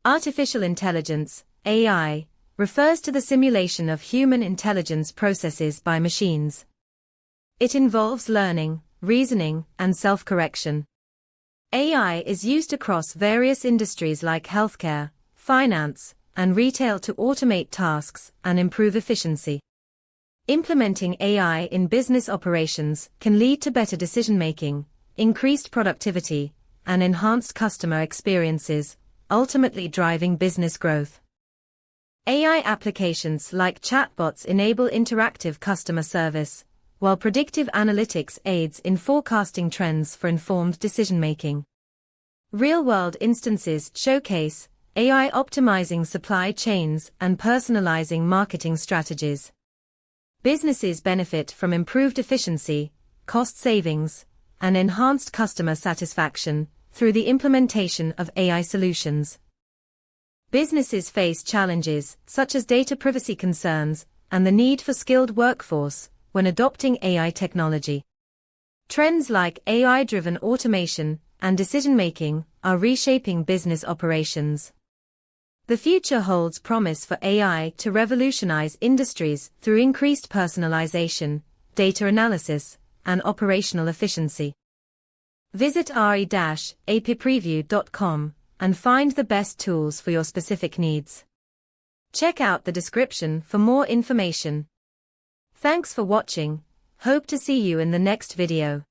Artificial intelligence, AI, refers to the simulation of human intelligence processes by machines. It involves learning, reasoning, and self-correction. AI is used across various industries like healthcare, finance, and retail to automate tasks and improve efficiency. Implementing AI in business operations can lead to better decision-making, increased productivity, and enhanced customer experiences, ultimately driving business growth. AI applications like chatbots enable interactive customer service, while predictive analytics aids in forecasting trends for informed decision-making. Real-world instances showcase AI optimizing supply chains and personalizing marketing strategies. Businesses benefit from improved efficiency, cost savings, and enhanced customer satisfaction through the implementation of AI solutions. Businesses face challenges such as data privacy concerns and the need for skilled workforce when adopting AI technology. Trends like AI-driven automation and decision-making are reshaping business operations. The future holds promise for AI to revolutionize industries through increased personalization, data analysis, and operational efficiency. Visit re-appreview.com and find the best tools for your specific needs. Check out the description for more information. Thanks for watching. Hope to see you in the next video.